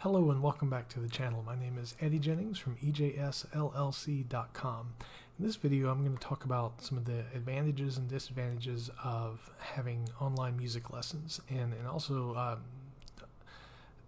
Hello and welcome back to the channel. My name is Eddie Jennings from EJSLLC.com. In this video I'm going to talk about some of the advantages and disadvantages of having online music lessons and also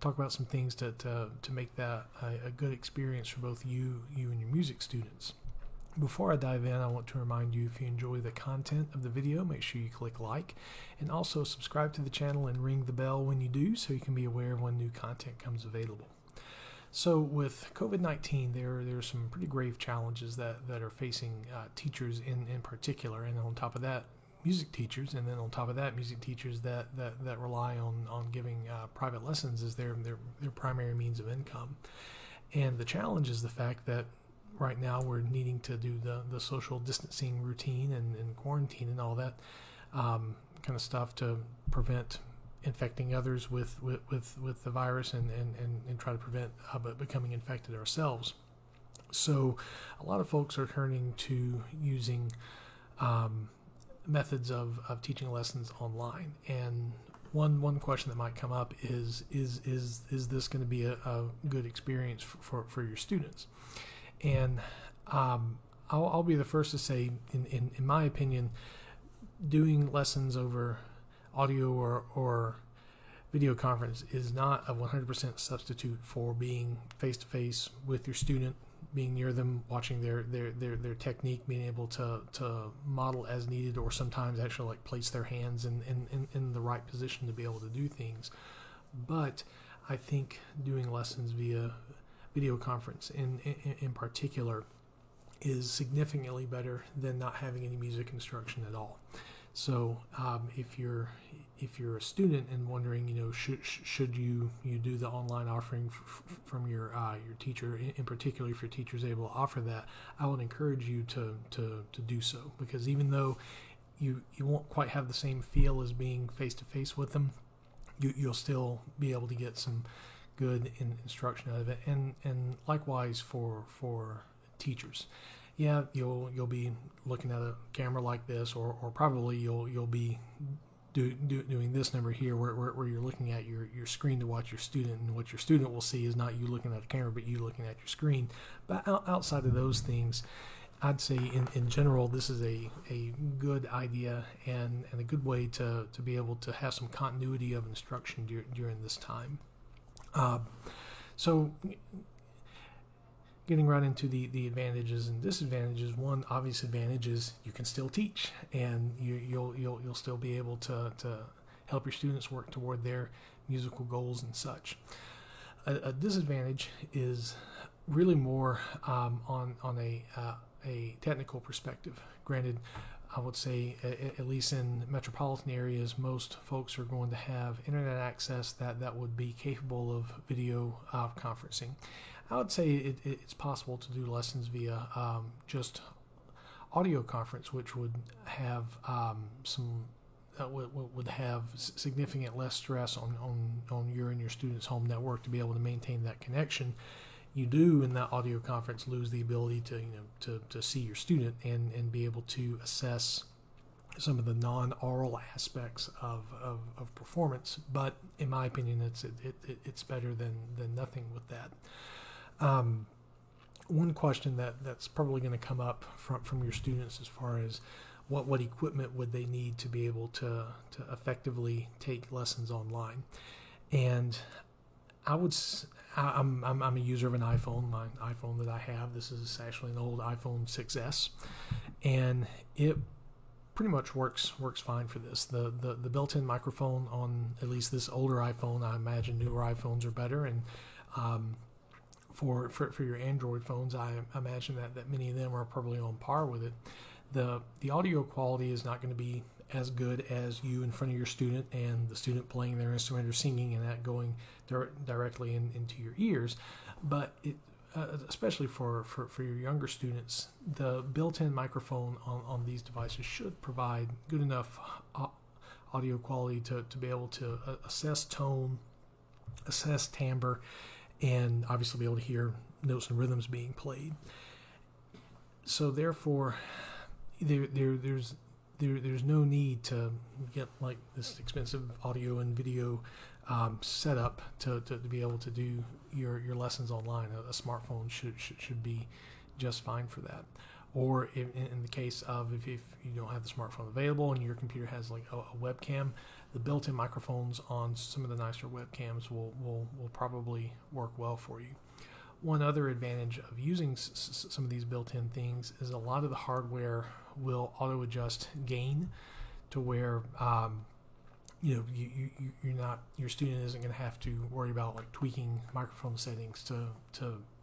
talk about some things to make that a good experience for both you and your music students. Before I dive in, I want to remind you, if you enjoy the content of the video, make sure you click like and also subscribe to the channel and ring the bell when you do so you can be aware of when new content comes available. So with COVID-19, there are some pretty grave challenges that are facing teachers in particular, and on top of that, music teachers, and then on top of that, music teachers that rely on giving private lessons as their primary means of income. And the challenge is the fact that right now we're needing to do the social distancing routine and quarantine and all that kind of stuff to prevent infecting others with the virus and try to prevent becoming infected ourselves. So a lot of folks are turning to using methods of teaching lessons online, and one question that might come up is this going to be a good experience for your students? And I'll be the first to say, in my opinion, doing lessons over audio or video conference is not a 100% substitute for being face-to-face with your student, being near them, watching their technique, being able to model as needed, or sometimes actually like place their hands in the right position to be able to do things. But I think doing lessons via video conference in particular is significantly better than not having any music instruction at all. So if you're a student and wondering, should you do the online offering from your teacher, in particular if your teacher is able to offer that, I would encourage you to do so, because even though you won't quite have the same feel as being face to face with them, you'll still be able to get some good instruction out of it, and likewise for teachers. Yeah, you'll be looking at a camera like this, or probably you'll be doing this number here, where you're looking at your screen to watch your student, and what your student will see is not you looking at a camera, but you looking at your screen. But outside of those things, I'd say in general, this is a good idea and a good way to be able to have some continuity of instruction during this time. So getting right into the advantages and disadvantages, one obvious advantage is you can still teach, and you'll still be able to help your students work toward their musical goals and such. A disadvantage is really more on a technical perspective. Granted, I would say, at least in metropolitan areas, most folks are going to have internet access that would be capable of video conferencing. I would say it's possible to do lessons via just audio conference, which would have would have significant less stress on your and your students' home network to be able to maintain that connection. You do, in that audio conference, lose the ability to see your student and be able to assess some of the non-oral aspects of performance. But in my opinion, it's better than nothing with that. One question that's probably going to come up from your students, as far as what equipment would they need to be able to effectively take lessons online. And I'm a user of an iPhone. My iPhone that I have, this is actually an old iPhone 6S, and it pretty much works fine for this. The built-in microphone on at least this older iPhone, I imagine newer iPhones are better, and for your Android phones, I imagine that many of them are probably on par with it. The audio quality is not going to be as good as you in front of your student and the student playing their instrument or singing, and that going directly into your ears. But especially for your younger students, the built-in microphone on these devices should provide good enough audio quality to be able to assess tone, assess timbre, and obviously be able to hear notes and rhythms being played. So therefore, there's no need to get like this expensive audio and video setup to be able to do your lessons online. A smartphone should be just fine for that. Or in the case of if you don't have the smartphone available and your computer has like a webcam, the built-in microphones on some of the nicer webcams will probably work well for you. One other advantage of using some of these built-in things is a lot of the hardware will auto-adjust gain to where you're not, your student isn't going to have to worry about like tweaking microphone settings to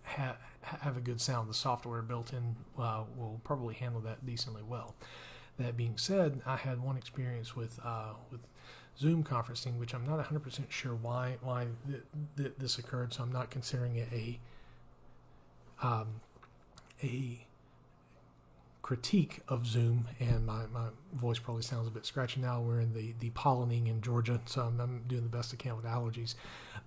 have a good sound. The software built in will probably handle that decently well. That being said, I had one experience with Zoom conferencing, which I'm not 100% sure why this occurred, so I'm not considering it a critique of Zoom, and my voice probably sounds a bit scratchy now. We're in the pollinating in Georgia, so I'm doing the best I can with allergies.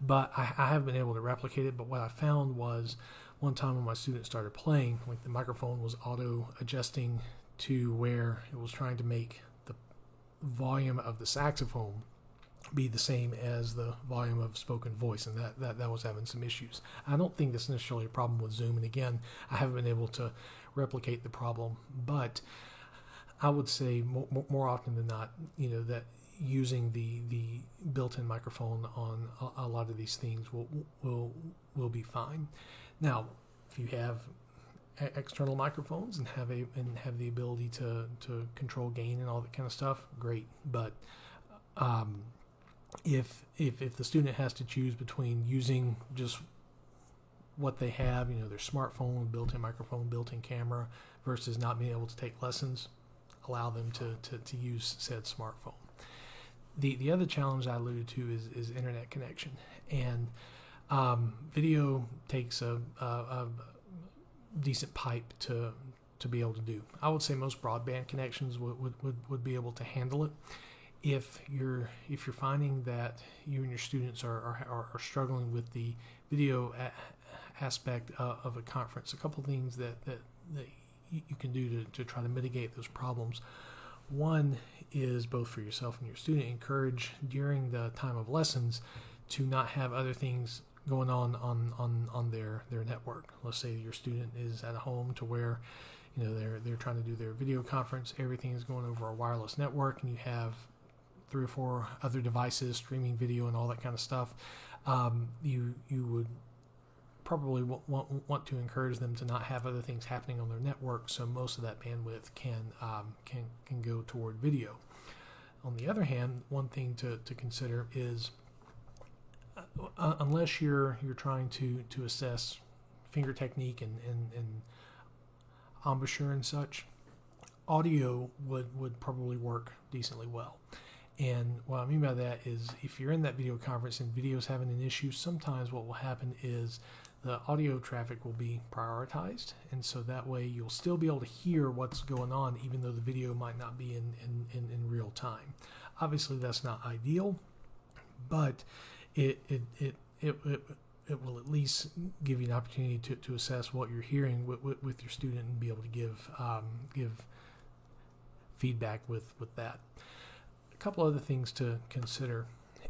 But I have been able to replicate it. But what I found was one time when my students started playing, like the microphone was auto adjusting to where it was trying to make the volume of the saxophone be the same as the volume of spoken voice, and that was having some issues. I don't think that's necessarily a problem with Zoom, and again, I haven't been able to replicate the problem, but I would say more often than not, that using the built-in microphone on a lot of these things will be fine. Now, if you have external microphones and have the ability to control gain and all that kind of stuff, great. But if the student has to choose between using just what they have, their smartphone, built-in microphone, built-in camera, versus not being able to take lessons, allow them to use said smartphone. The other challenge I alluded to is internet connection, and video takes a decent pipe to be able to do. I would say most broadband connections would be able to handle it. If you're finding that you and your students are struggling with the video aspect of a conference, a couple things that you can do to try to mitigate those problems. One is, both for yourself and your student, encourage during the time of lessons to not have other things going on their network. Let's say your student is at home to where they're trying to do their video conference, everything is going over a wireless network, and you have 3 or 4 other devices streaming video and all that kind of stuff. You would probably want to encourage them to not have other things happening on their network, so most of that bandwidth can go toward video. On the other hand, one thing to consider is unless you're trying to assess finger technique and embouchure and such, audio would probably work decently well. And what I mean by that is if you're in that video conference and video's having an issue, sometimes what will happen is the audio traffic will be prioritized, and so that way you'll still be able to hear what's going on even though the video might not be in real time. Obviously that's not ideal, but it will at least give you an opportunity to assess what you're hearing with your student and be able to give feedback with that. A couple other things to consider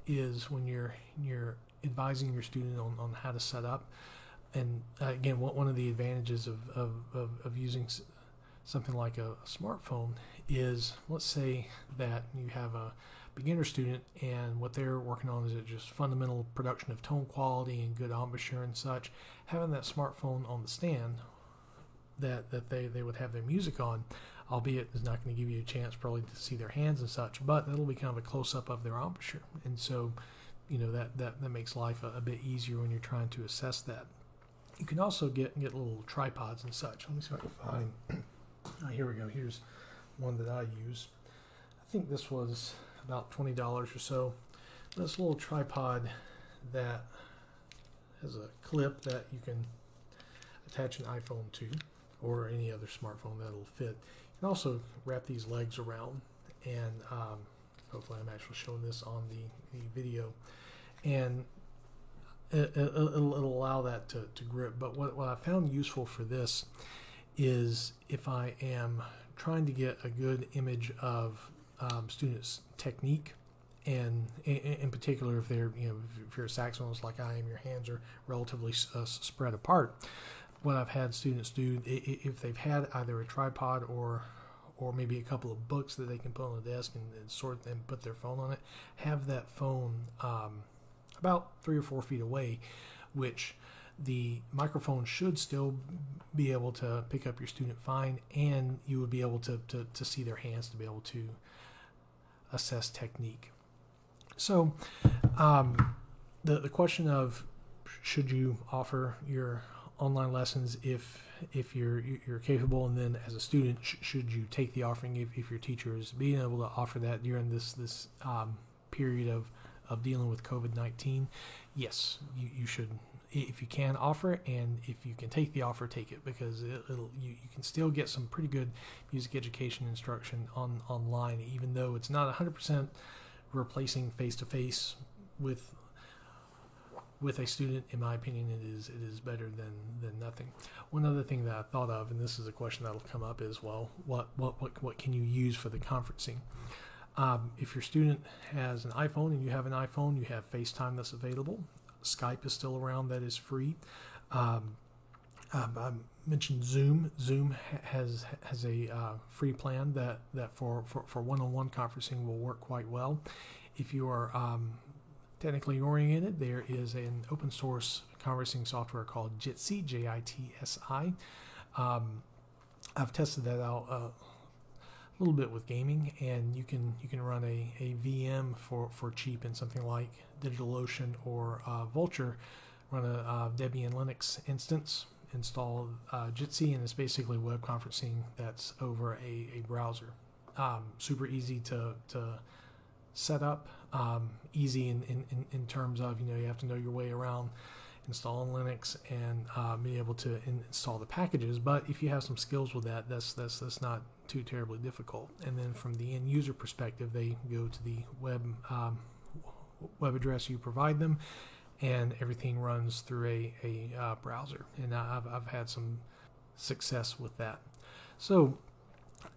is when you're advising your student on how to set up. And again, one of the advantages of using something like a smartphone is, let's say that you have a beginner student and what they're working on is just fundamental production of tone quality and good embouchure and such. Having that smartphone on the stand that they would have their music on, albeit is not going to give you a chance probably to see their hands and such, but that'll be kind of a close-up of their embouchure. And so, that makes life a bit easier when you're trying to assess that. You can also get little tripods and such. Let me see if I can find. Here we go. Here's one that I use. I think this was about $20 or so. This little tripod that has a clip that you can attach an iPhone to, or any other smartphone that'll fit. You can also wrap these legs around, and hopefully I'm actually showing this on the video, and it'll allow that to grip. But what I found useful for this is if I am trying to get a good image of students' technique And in particular, if they're, if you're a saxophonist like I am, your hands are relatively spread apart. What I've had students do, if they've had either a tripod or maybe a couple of books that they can put on the desk and sort and put their phone on it, have that phone about 3 or 4 feet away, which the microphone should still be able to pick up your student fine, and you would be able to see their hands to be able to assess technique. So the question of should you offer your online lessons if you're capable, and then as a student should you take the offering if your teacher is being able to offer that during this period of dealing with COVID-19? Yes, you should, if you can offer it, and if you can take the offer, take it, because you can still get some pretty good music education instruction online, even though it's not 100% replacing face-to-face with a student. In my opinion, it is better than nothing. One other thing that I thought of, and this is a question that'll come up, is, well, what can you use for the conferencing? If your student has an iPhone and you have an iPhone, you have FaceTime that's available. Skype is still around, that is free. I mentioned Zoom. Zoom has a free plan that for one-on-one conferencing will work quite well. If you are technically oriented, there is an open source conferencing software called Jitsi, Jitsi. I've tested that out a little bit with gaming, and you can run a VM for cheap in something like DigitalOcean or Vultr. Run a Debian Linux instance, install Jitsi, and it's basically web conferencing that's over a browser. Super easy to set up, easy in terms of, you have to know your way around installing Linux and being able to install the packages. But if you have some skills with that, that's not too terribly difficult. And then from the end user perspective, they go to the web address you provide them, and everything runs through a browser. And I've had some success with that. So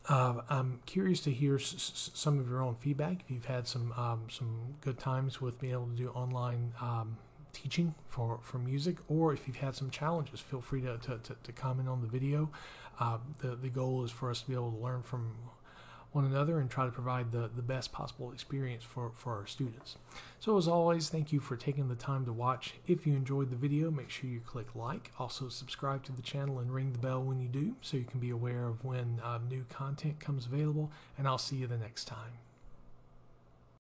I'm curious to hear some of your own feedback. If you've had some good times with being able to do online teaching for music, or if you've had some challenges, feel free to comment on the video. The goal is for us to be able to learn from one another and try to provide the best possible experience for our students. So as always, thank you for taking the time to watch. If you enjoyed the video, make sure you click like. Also subscribe to the channel and ring the bell when you do, so you can be aware of when new content comes available, and I'll see you the next time.